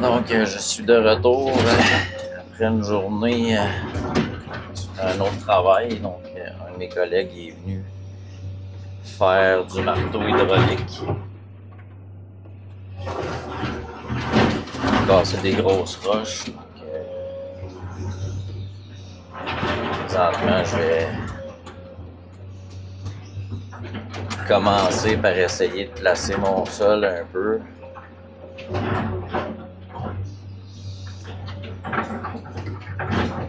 Donc, je suis de retour après une journée un autre travail. Donc, un de mes collègues est venu faire du marteau hydraulique. Casser des grosses roches. Donc, présentement, je vais commencer par essayer de placer mon sol un peu.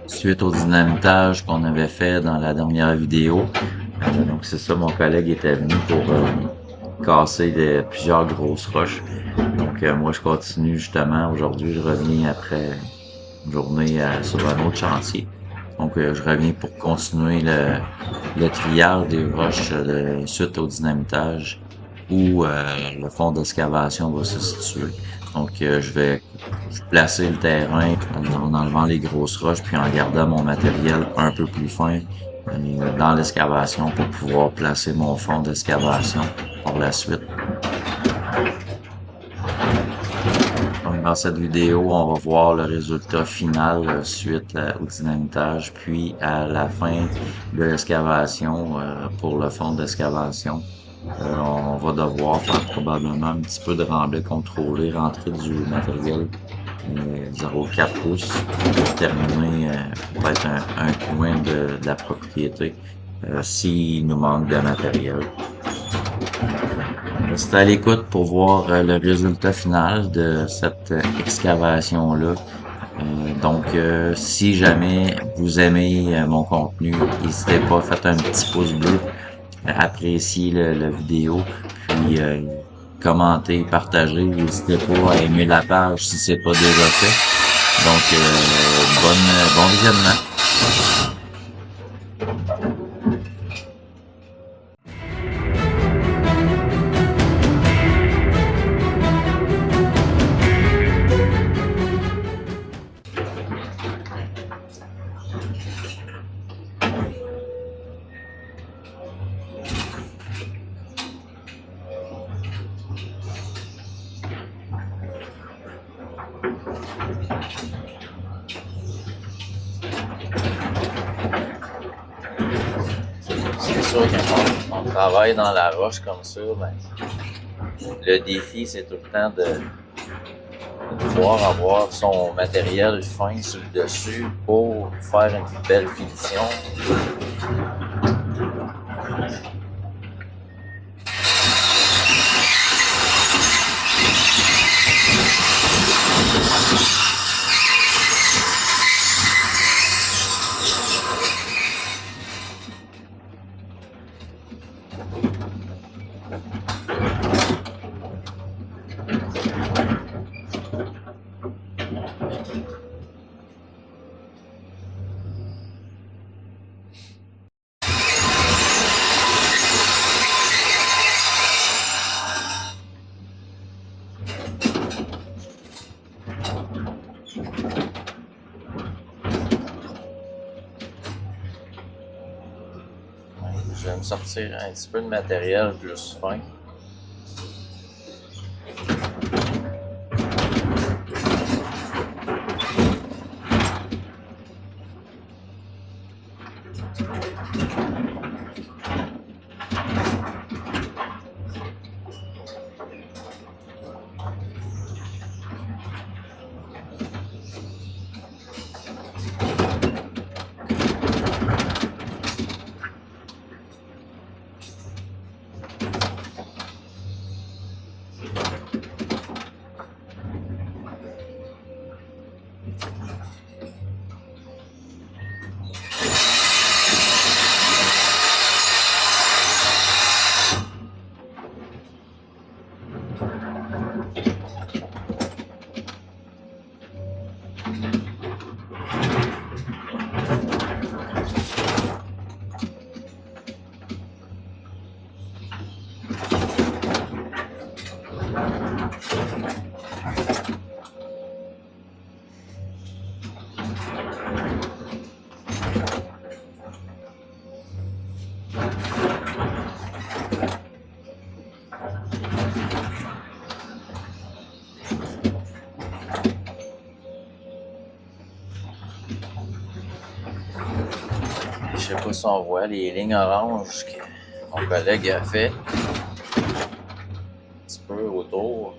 Suite au dynamitage qu'on avait fait dans la dernière vidéo. Donc c'est ça, mon collègue était venu pour casser plusieurs grosses roches. Donc moi je continue justement, aujourd'hui je reviens après une journée sur un autre chantier. Donc je reviens pour continuer le triage des roches suite au dynamitage où le fond d'excavation va se situer. Donc je vais placer le terrain en enlevant les grosses roches puis en gardant mon matériel un peu plus fin dans l'excavation pour pouvoir placer mon fond d'excavation par la suite. Donc dans cette vidéo, on va voir le résultat final suite au dynamitage, puis à la fin de l'excavation pour le fond d'excavation. On va devoir faire probablement un petit peu de remblai contrôlé, rentrer du matériel 0,4 pouces pour terminer peut-être un coin de la propriété s'il nous manque de matériel. Restez à l'écoute pour voir le résultat final de cette excavation-là. Donc, si jamais vous aimez mon contenu, n'hésitez pas, faites un petit pouce bleu, appréciez la vidéo, puis commentez, partagez, n'hésitez pas à aimer la page si c'est pas déjà fait. Donc, bon visionnement. C'est sûr que quand on travaille dans la roche comme ça, ben, le défi c'est tout le temps de pouvoir avoir son matériel fin sur le dessus pour faire une belle finition. Je vais me sortir un petit peu de matériel plus fin. pas si on voit les lignes oranges que mon collègue a fait. Un petit peu autour.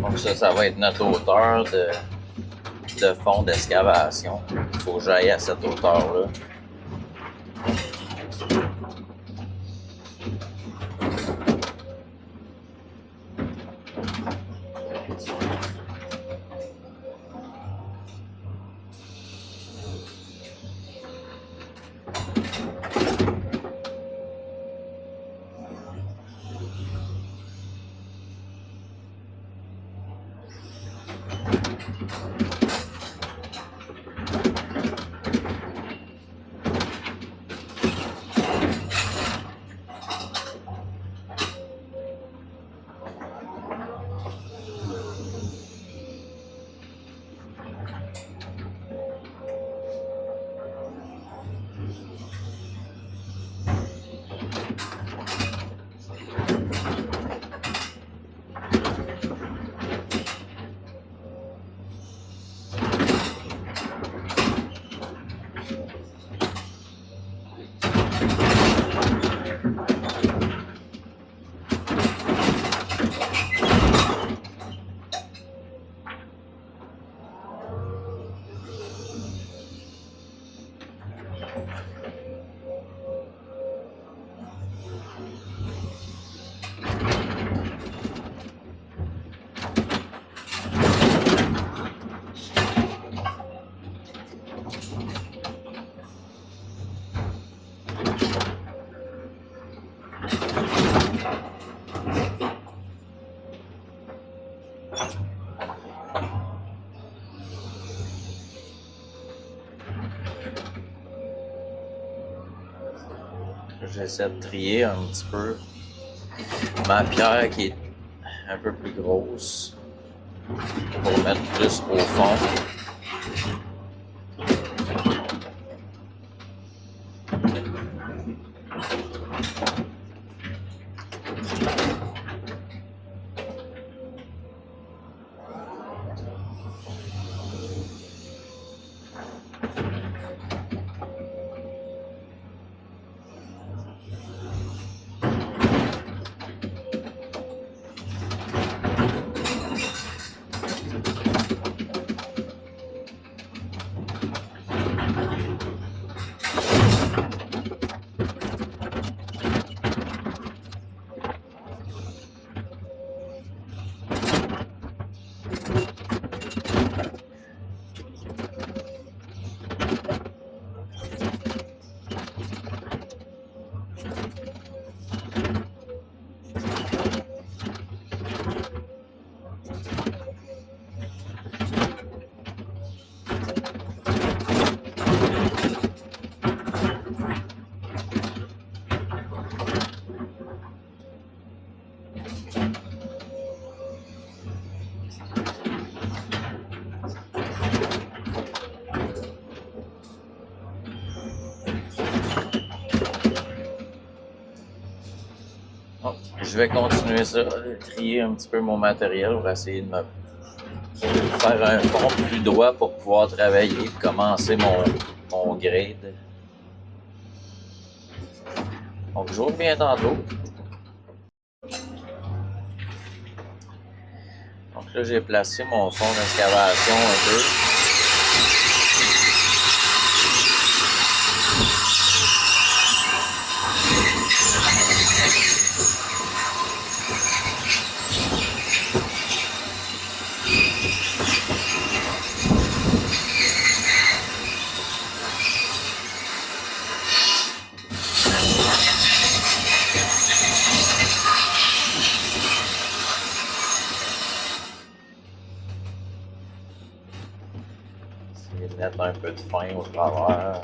Donc ça va être notre hauteur de fond d'excavation. Il faut que j'aille à cette hauteur-là. J'essaie de trier un petit peu ma pierre qui est un peu plus grosse pour mettre plus au fond. Je vais continuer ça, de trier un petit peu mon matériel pour essayer de me faire un fond plus droit pour pouvoir travailler, commencer mon grade. Donc je vous reviens tantôt. Donc là j'ai placé mon fond d'excavation un peu. mettre un peu de fin au travers.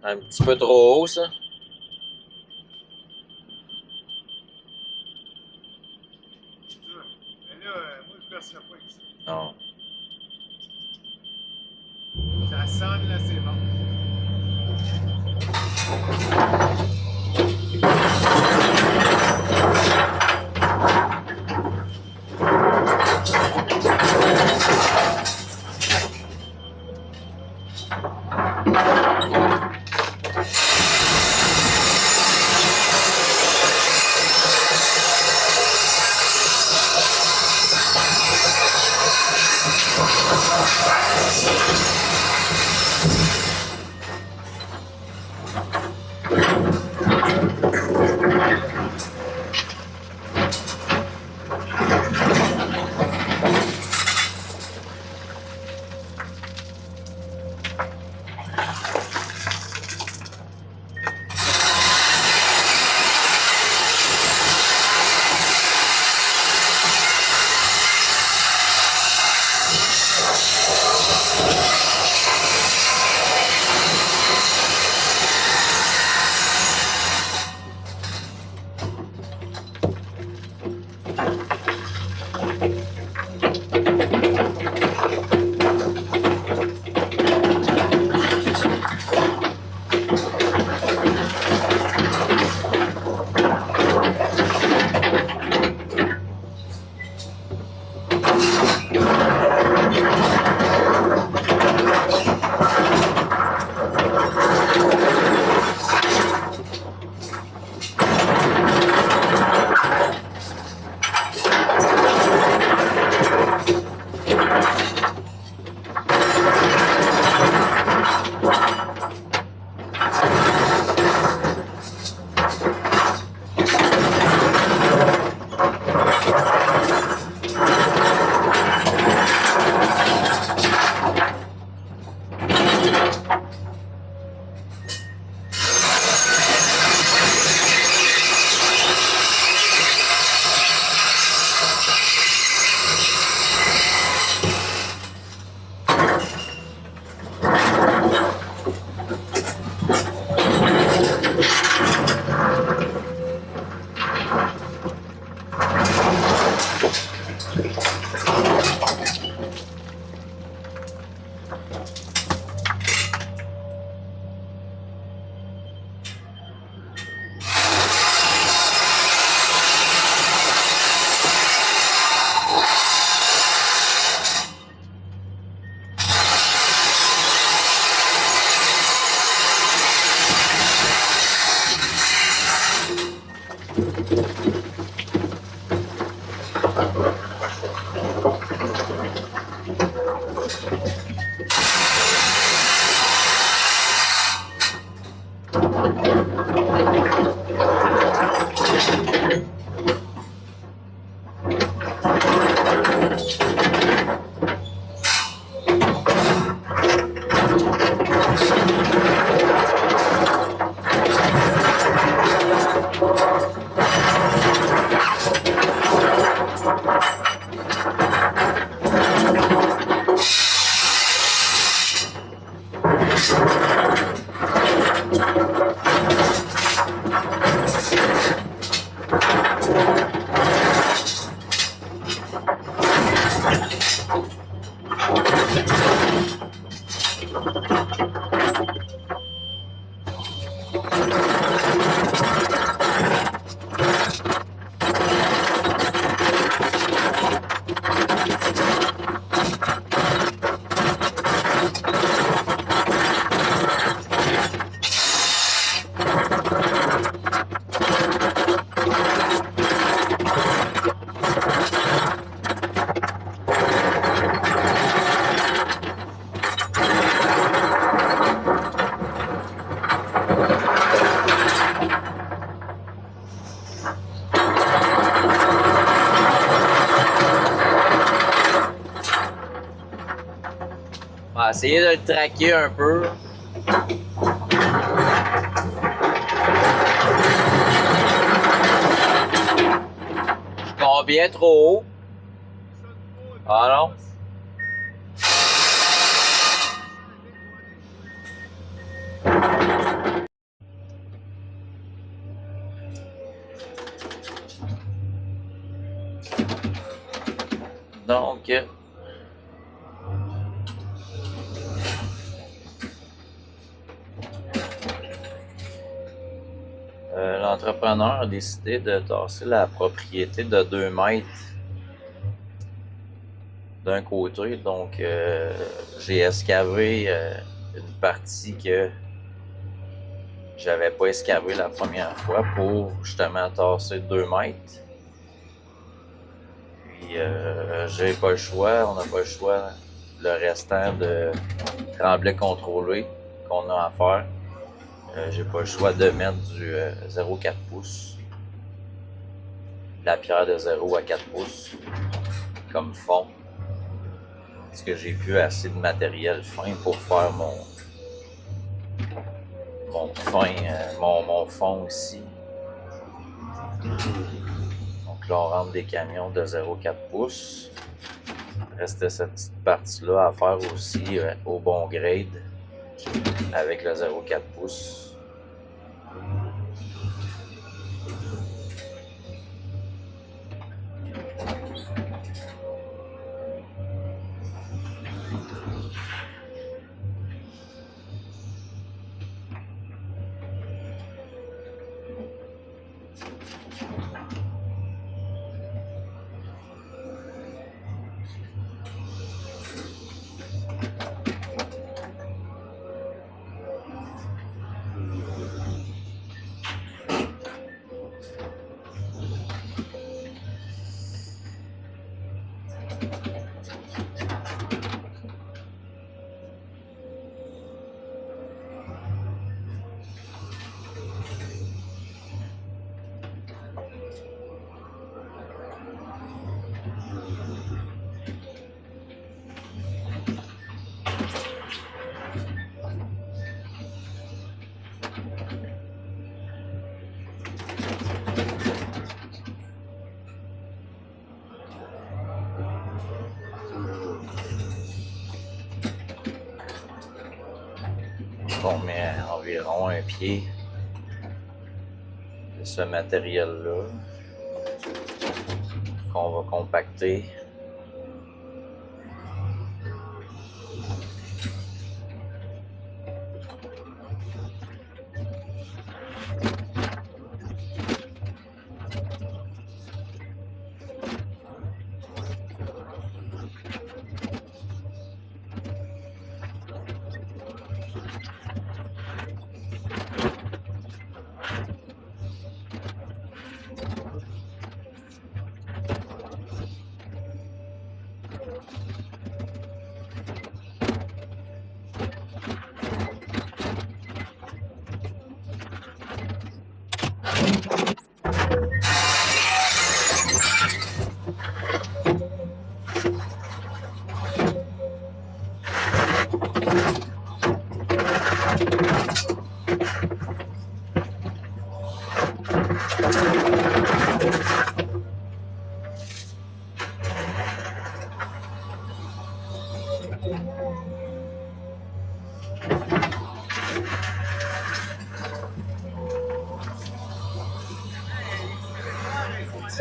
Un petit peu trop haut, ça. Mais là, moi, je percerai pas avec ça. Non. Ça sonne, là, c'est bon. essayer de le traquer un peu. Je combien trop haut? Ah non? Donc, l'entrepreneur a décidé de tasser la propriété de 2 mètres d'un côté. Donc, j'ai escavé une partie que j'avais pas escavé la première fois pour justement tasser 2 mètres. Puis, j'ai pas le choix, on n'a pas le choix. Le restant de tremblay contrôlé qu'on a à faire, j'ai pas le choix de mettre du 0,4 pouces. La pierre de 0 à 4 pouces comme fond. Parce que j'ai plus assez de matériel fin pour faire mon fond ici. Donc là, on rentre des camions de 0,4 pouces. Il restait cette petite partie-là à faire aussi au bon grade avec le 0,4 pouces. On met environ un pied de ce matériel-là qu'on va compacter.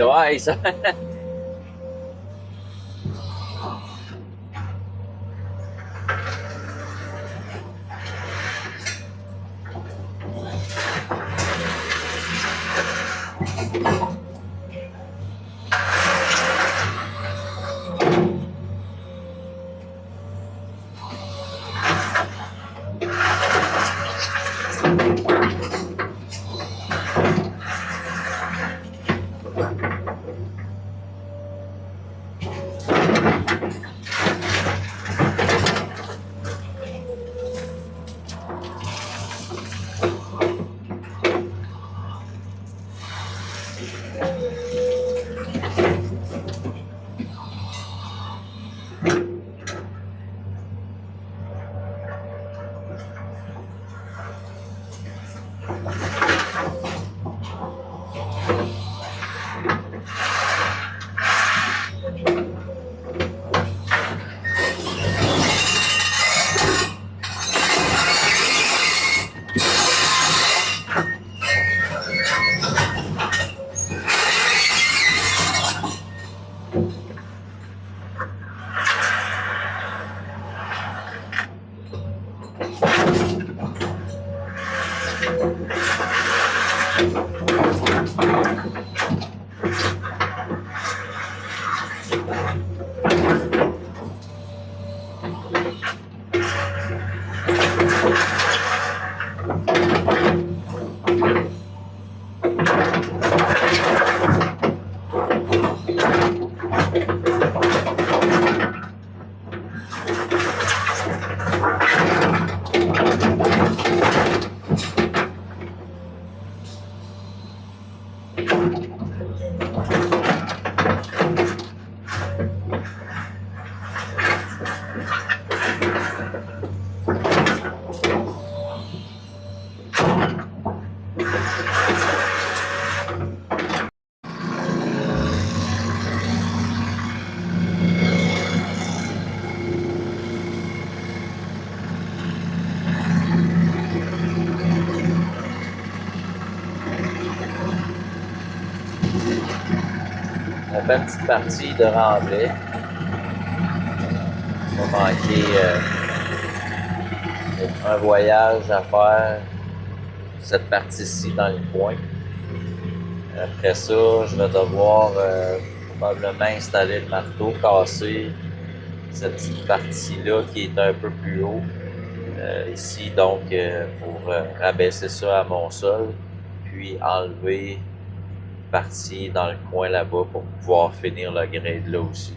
C'est vrai, ça. On fait une petite partie de remblai. On va manquer un voyage à faire cette partie-ci dans le coin. Après ça, je vais devoir probablement installer le marteau, casser cette petite partie-là qui est un peu plus haut ici, donc pour rabaisser ça à mon sol, puis enlever une partie dans le coin là-bas pour pouvoir finir le grade là aussi.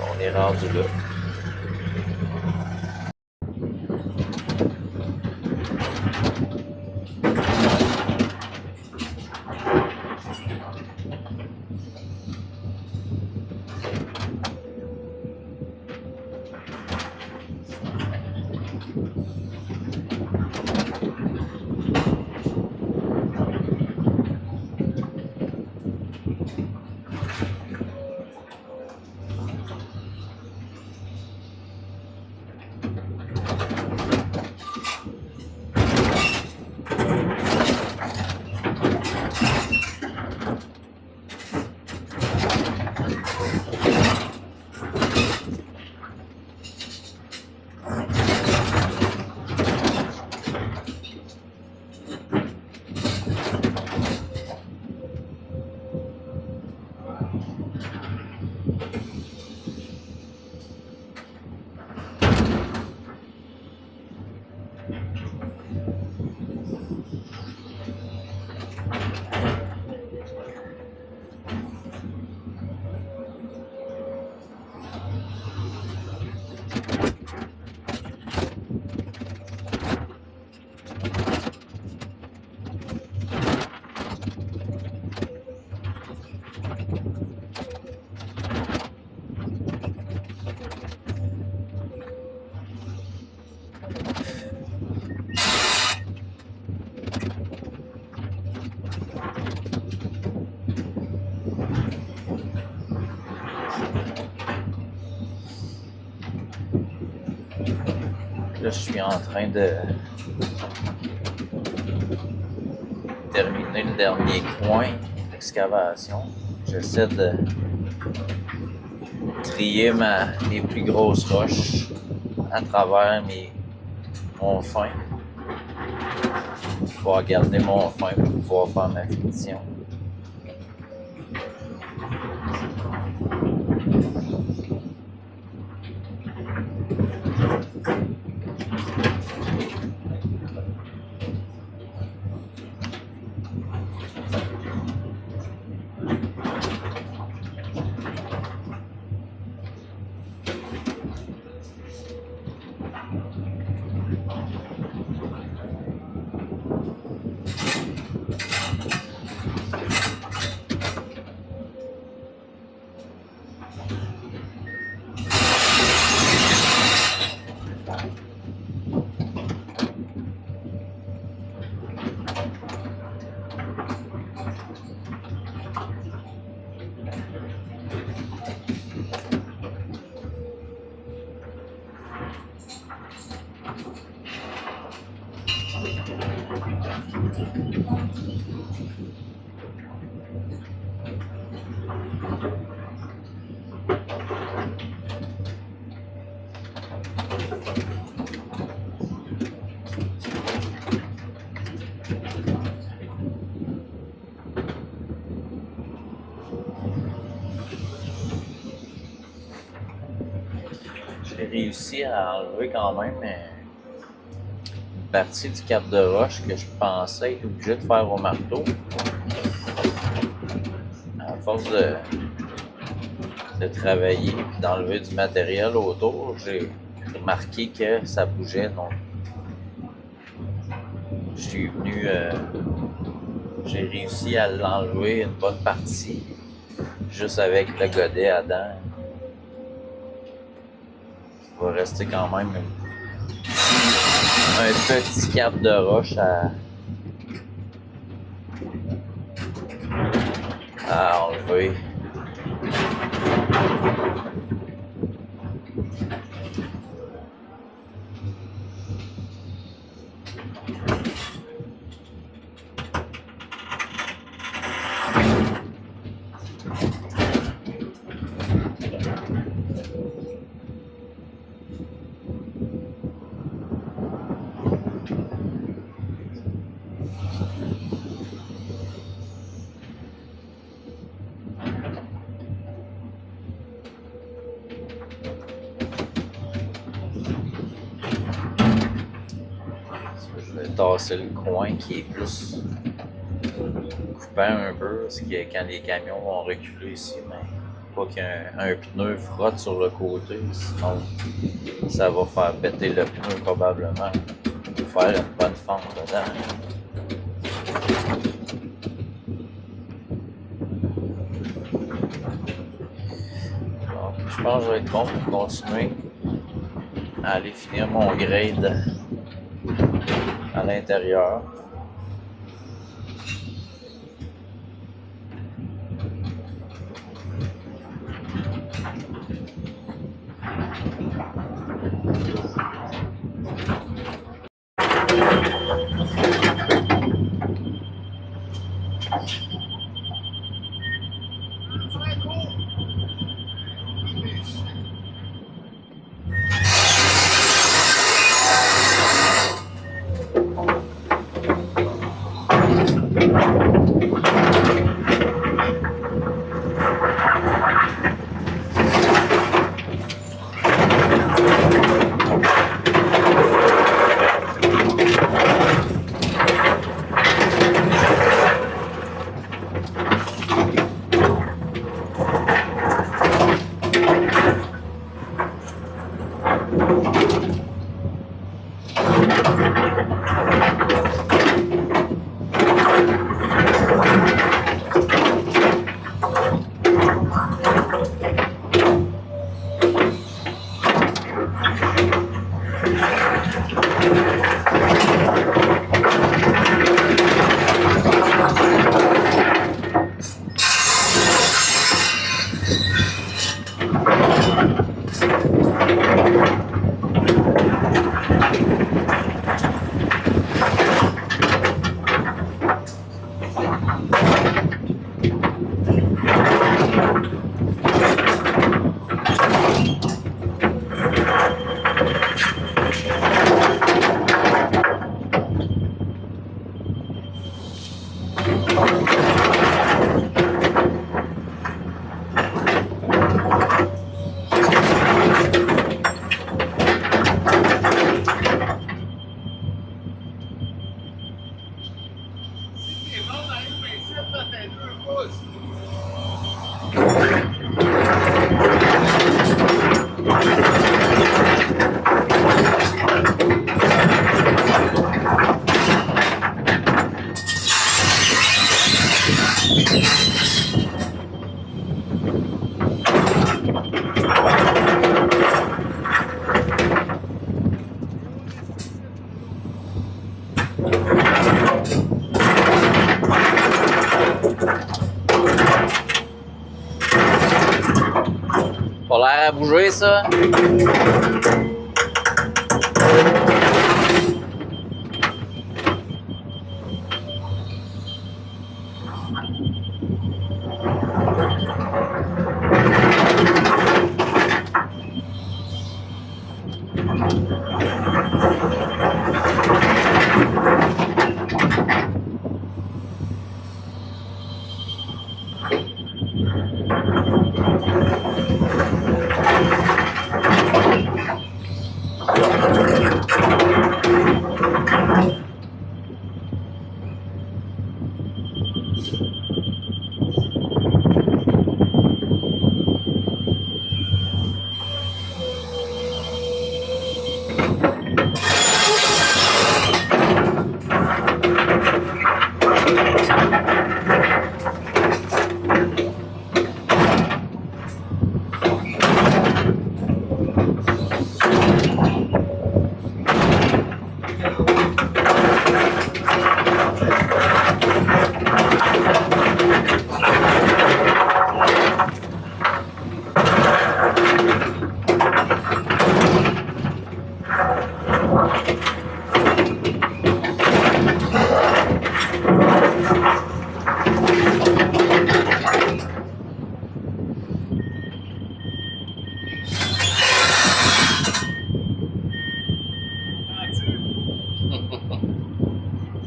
On est rendu là. Là, je suis en train de terminer le dernier coin d'excavation. J'essaie de trier mes plus grosses roches à travers mon fin. Je vais garder mon fin pour pouvoir faire ma finition. j'ai réussi à enlever quand même une partie du cap de roche que je pensais être obligé de faire au marteau. À force de travailler et d'enlever du matériel autour, j'ai remarqué que ça bougeait. Donc, je suis venu, j'ai réussi à l'enlever une bonne partie, juste avec le godet à dents. Il va rester quand même un petit cap de roche à enlever. Je vais tasser le coin qui est plus coupant un peu, parce que quand les camions vont reculer ici, mais pas qu'un pneu frotte sur le côté, sinon ça va faire péter le pneu probablement, ou faire une bonne fente dedans. Donc, je pense que je vais être bon pour continuer à aller finir mon grade à l'intérieur. Pas l'air à bouger, ça.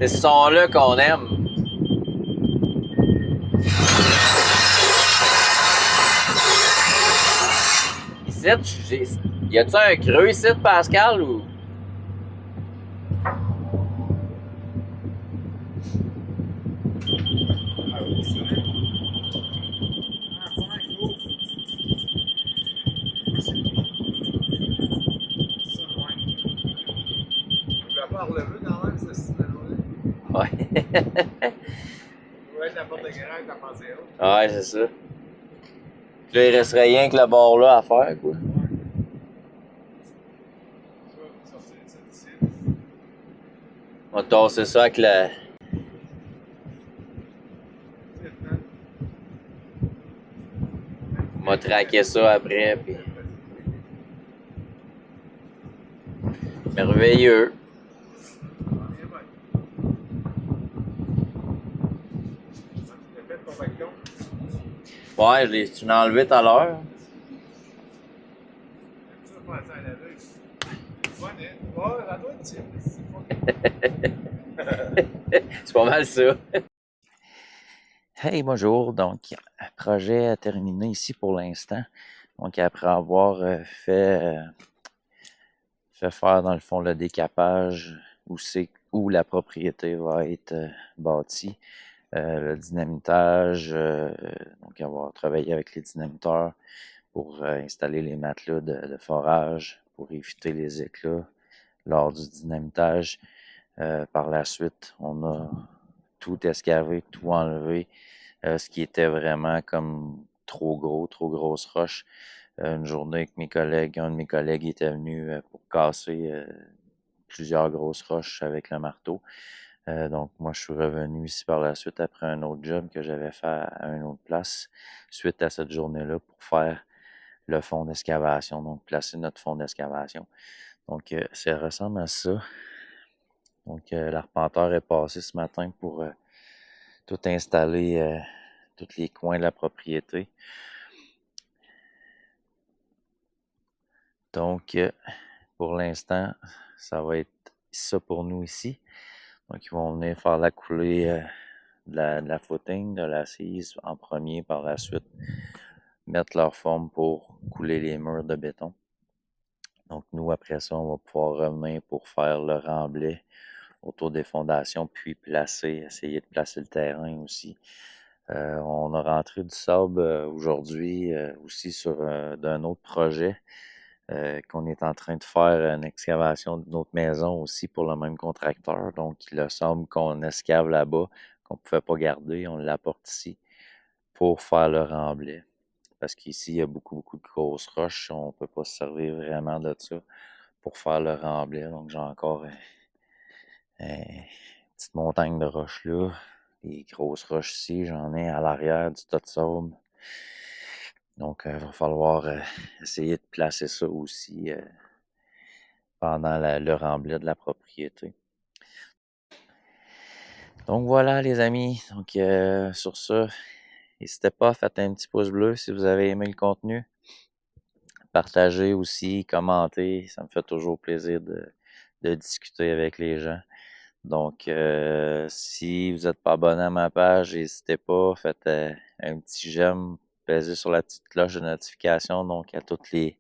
C'est ce son-là qu'on aime. Ici, y a-tu un creux ici, Pascal, ou? Ouais. Ouais, c'est ça. Puis là, il resterait rien que le bord là à faire, quoi. On va tasser ça avec le... On va traquer ça après, puis... Merveilleux. Ouais, je l'ai enlevé tout à l'heure. C'est pas mal ça. Hey, bonjour. Donc, projet terminé ici pour l'instant. Donc, après avoir fait faire dans le fond le décapage où la propriété va être bâtie. Le dynamitage, donc avoir travaillé avec les dynamiteurs pour installer les matelas de forage pour éviter les éclats lors du dynamitage. Par la suite, on a tout escavé, tout enlevé, ce qui était vraiment comme trop grosse roche. Une journée avec mes collègues, un de mes collègues était venu pour casser plusieurs grosses roches avec le marteau. Donc, moi, je suis revenu ici par la suite après un autre job que j'avais fait à une autre place, suite à cette journée-là, pour faire le fond d'excavation, donc placer notre fond d'excavation. Donc, ça ressemble à ça. Donc, l'arpenteur est passé ce matin pour tout installer, tous les coins de la propriété. Donc, pour l'instant, ça va être ça pour nous ici. Donc, ils vont venir faire la coulée de la footing, de l'assise en premier, par la suite mettre leur forme pour couler les murs de béton. Donc, nous, après ça, on va pouvoir revenir pour faire le remblai autour des fondations, puis essayer de placer le terrain aussi. On a rentré du sable aujourd'hui aussi sur d'un autre projet qu'on est en train de faire une excavation d'une autre maison aussi pour le même contracteur. Donc, le sable qu'on escave là-bas, qu'on ne pouvait pas garder, on l'apporte ici pour faire le remblai. Parce qu'ici, il y a beaucoup de grosses roches. On ne peut pas se servir vraiment de ça pour faire le remblai. Donc, j'ai encore une petite montagne de roches là. Les grosses roches ici, j'en ai à l'arrière du tas de sable. Donc, il va falloir essayer de placer ça aussi pendant le remblai de la propriété. Donc, voilà les amis. Donc, sur ça, n'hésitez pas à faire un petit pouce bleu si vous avez aimé le contenu. Partagez aussi, commentez. Ça me fait toujours plaisir de discuter avec les gens. Donc, si vous n'êtes pas abonné à ma page, n'hésitez pas, faites un petit j'aime, pesez sur la petite cloche de notification. Donc, à toutes les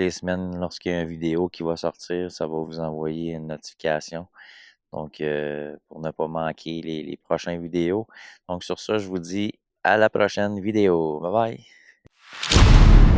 semaines, lorsqu'il y a une vidéo qui va sortir, ça va vous envoyer une notification. Donc, pour ne pas manquer les prochaines vidéos. Donc, sur ça, je vous dis à la prochaine vidéo. Bye bye!